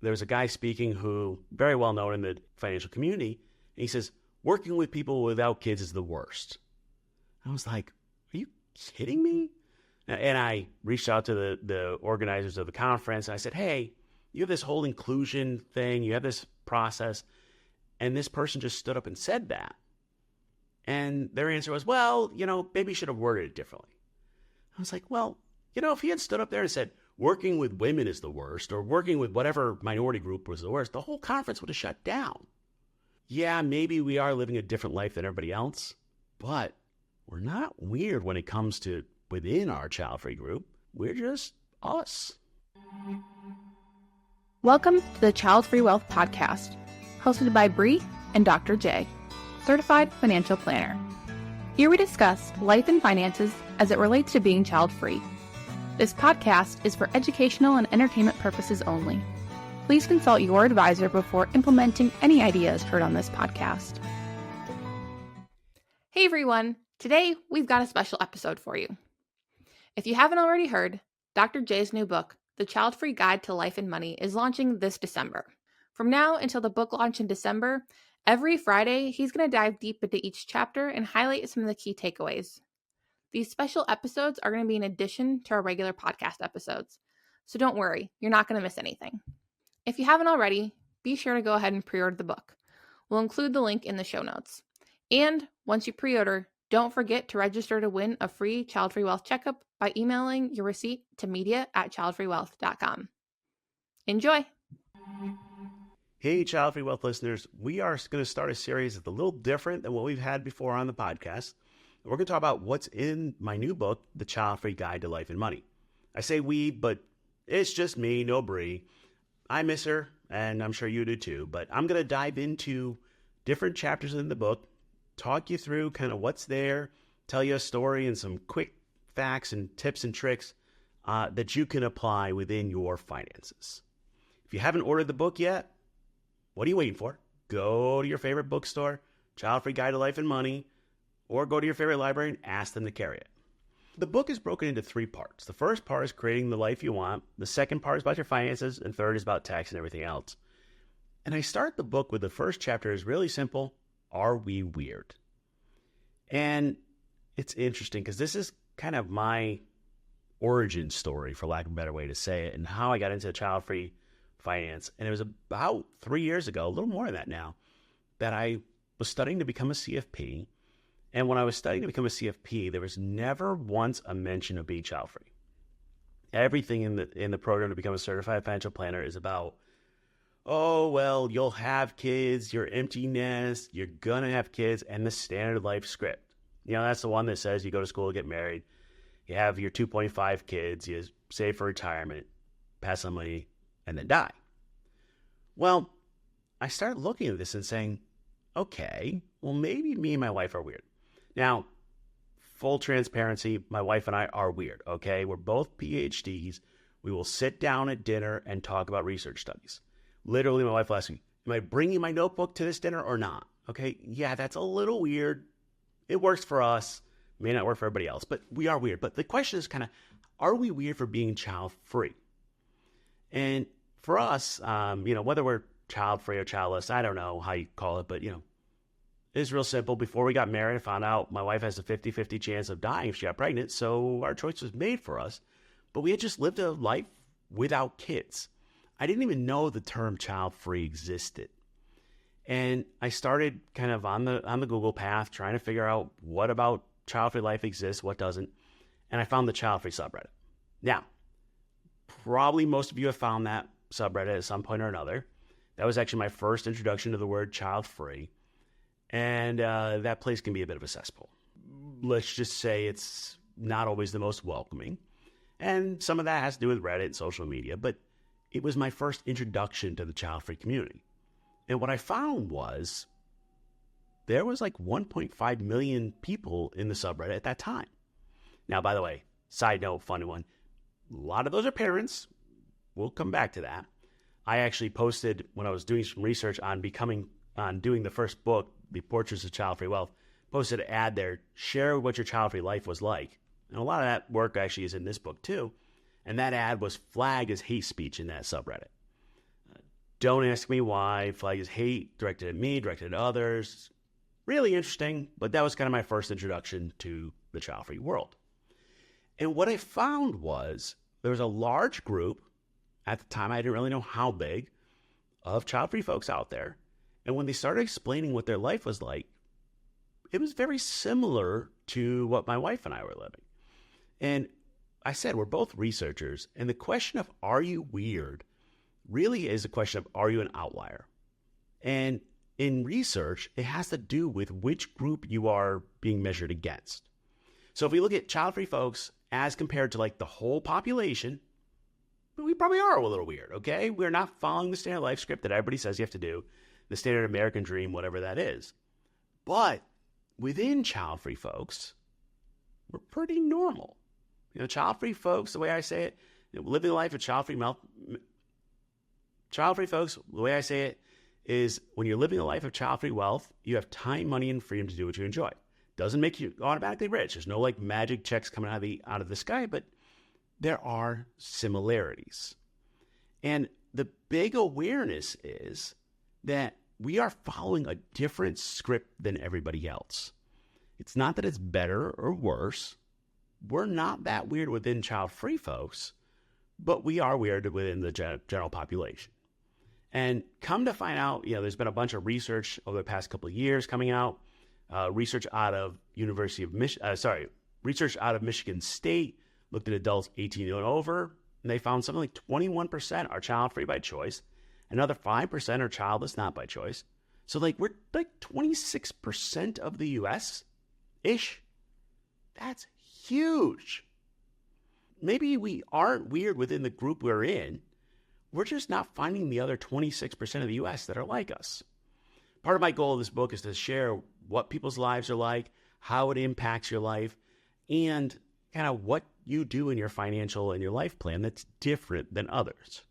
there was a guy speaking who very well known in the financial community. And he says, working with people without kids is the worst. I was like, are you kidding me? And I reached out to the organizers of the conference. And I said, hey, you have this whole inclusion thing. You have this process. And this person just stood up and said that. And their answer was, well, maybe you should have worded it differently. I was like, well, if he had stood up there and said, working with women is the worst, or working with whatever minority group was the worst, the whole conference would have shut down. Yeah, maybe we are living a different life than everybody else, but we're not weird when it comes to within our Childfree group. We're just us. Welcome to the Childfree Wealth Podcast, hosted by Bree and Dr. J, Certified Financial Planner. Here we discuss life and finances as it relates to being child-free. This podcast is for educational and entertainment purposes only. Please consult your advisor before implementing any ideas heard on this podcast. Hey everyone, today we've got a special episode for you. If you haven't already heard, Dr. J's new book, The Childfree Guide to Life and Money, is launching this December. From now until the book launch in December, every Friday, he's going to dive deep into each chapter and highlight some of the key takeaways. These special episodes are going to be in addition to our regular podcast episodes, so don't worry, you're not going to miss anything. If you haven't already, be sure to go ahead and pre-order the book. We'll include the link in the show notes. And once you pre-order, don't forget to register to win a free Childfree Wealth checkup by emailing your receipt to media@childfreewealth.com. Enjoy! Hey, Childfree Wealth listeners, we are going to start a series that's a little different than what we've had before on the podcast. We're going to talk about what's in my new book, The Childfree Guide to Life and Money. I say we, but it's just me, no Bree. I miss her, and I'm sure you do too, but I'm going to dive into different chapters in the book, talk you through kind of what's there, tell you a story and some quick facts and tips and tricks that you can apply within your finances. If you haven't ordered the book yet, what are you waiting for? Go to your favorite bookstore, Childfree Guide to Life and Money, or go to your favorite library and ask them to carry it. The book is broken into 3 parts. The first part is creating the life you want. The second part is about your finances. And third is about tax and everything else. And I start the book with the first chapter is really simple. Are we weird? And it's interesting because this is kind of my origin story, for lack of a better way to say it, and how I got into child-free finance. And it was about 3 years ago, a little more than that now, that I was studying to become a CFP. And when I was studying to become a CFP, there was never once a mention of being child-free. Everything in the program to become a certified financial planner is about, oh, well, you'll have kids, you're empty nest, you're going to have kids, and the standard life script. That's the one that says you go to school, get married, you have your 2.5 kids, you save for retirement, pass some money, and then die. Well, I started looking at this and saying, okay, well, maybe me and my wife are weird. Now, full transparency, my wife and I are weird, okay? We're both PhDs. We will sit down at dinner and talk about research studies. Literally, my wife will ask me, am I bringing my notebook to this dinner or not? Okay, yeah, that's a little weird. It works for us. It may not work for everybody else, but we are weird. But the question is kind of, are we weird for being child-free? And for us, whether we're child-free or childless, I don't know how you call it, but, it's real simple. Before we got married, I found out my wife has a 50-50 chance of dying if she got pregnant, so our choice was made for us. But we had just lived a life without kids. I didn't even know the term child-free existed. And I started kind of on the Google path trying to figure out what about child-free life exists, what doesn't. And I found the child-free subreddit. Now, probably most of you have found that subreddit at some point or another. That was actually my first introduction to the word child-free. And that place can be a bit of a cesspool. Let's just say it's not always the most welcoming. And some of that has to do with Reddit and social media. But it was my first introduction to the child-free community. And what I found was there was like 1.5 million people in the subreddit at that time. Now, by the way, side note, funny one. A lot of those are parents. We'll come back to that. I actually posted when I was doing some research on doing the first book, The Portraits of Child-Free Wealth, posted an ad there, share what your child-free life was like. And a lot of that work actually is in this book too. And that ad was flagged as hate speech in that subreddit. Don't ask me why. Flag is hate directed at me, directed at others. Really interesting, but that was kind of my first introduction to the child-free world. And what I found was there was a large group, at the time I didn't really know how big, of child-free folks out there. And when they started explaining what their life was like, it was very similar to what my wife and I were living. And I said, we're both researchers, and the question of are you weird really is a question of are you an outlier? And in research, it has to do with which group you are being measured against. So if we look at child-free folks as compared to like the whole population, we probably are a little weird, okay? We're not following the standard life script that everybody says you have to do, the standard American dream, whatever that is. But within child-free folks, we're pretty normal. Child-free folks, the way I say it, living the life of child-free folks, the way I say it is when you're living a life of child-free wealth, you have time, money, and freedom to do what you enjoy. Doesn't make you automatically rich. There's no like magic checks coming out of the sky, but there are similarities. And the big awareness is that we are following a different script than everybody else. It's not that it's better or worse. We're not that weird within child-free folks, but we are weird within the general population. And come to find out, there's been a bunch of research over the past couple of years coming out. Research out of Michigan State looked at adults 18 and over, and they found something like 21% are child-free by choice. Another 5% are childless, not by choice. So we're like 26% of the U.S.-ish. That's huge. Maybe we aren't weird within the group we're in. We're just not finding the other 26% of the U.S. that are like us. Part of my goal of this book is to share what people's lives are like, how it impacts your life, and kind of what you do in your financial and your life plan that's different than others.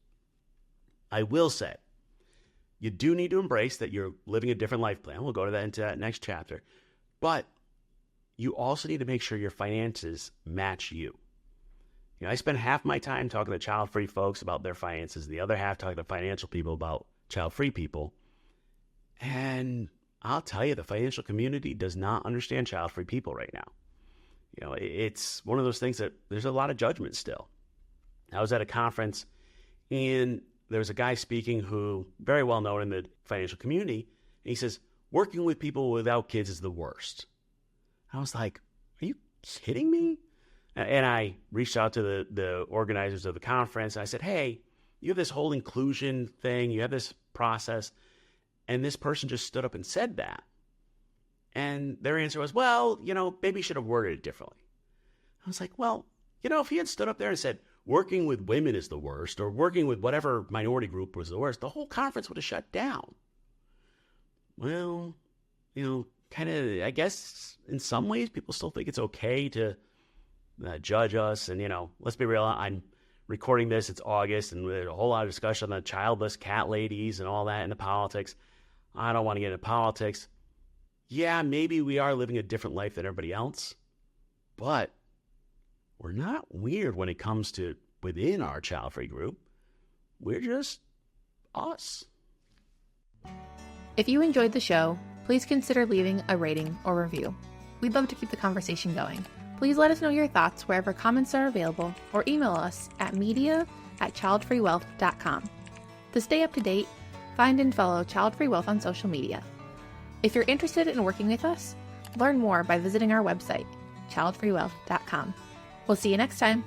I will say, you do need to embrace that you're living a different life plan. We'll go into that next chapter. But you also need to make sure your finances match you. I spend half my time talking to child-free folks about their finances, the other half talking to financial people about child-free people. And I'll tell you, the financial community does not understand child-free people right now. It's one of those things that there's a lot of judgment still. I was at a conference, and there was a guy speaking who very well known in the financial community. And he says, working with people without kids is the worst. I was like, are you kidding me? And I reached out to the organizers of the conference. And I said, hey, you have this whole inclusion thing. You have this process. And this person just stood up and said that. And their answer was, well, maybe you should have worded it differently. I was like, well, if he had stood up there and said, working with women is the worst, or working with whatever minority group was the worst, the whole conference would have shut down. Well, kind of, I guess in some ways people still think it's okay to judge us. And, let's be real, I'm recording this, it's August, and there's a whole lot of discussion on the childless cat ladies and all that in the politics. I don't want to get into politics. Yeah, maybe we are living a different life than everybody else, but we're not weird when it comes to within our child-free group. We're just us. If you enjoyed the show, please consider leaving a rating or review. We'd love to keep the conversation going. Please let us know your thoughts wherever comments are available, or email us at media@childfreewealth.com. To stay up to date, find and follow Childfree Wealth on social media. If you're interested in working with us, learn more by visiting our website, childfreewealth.com. We'll see you next time.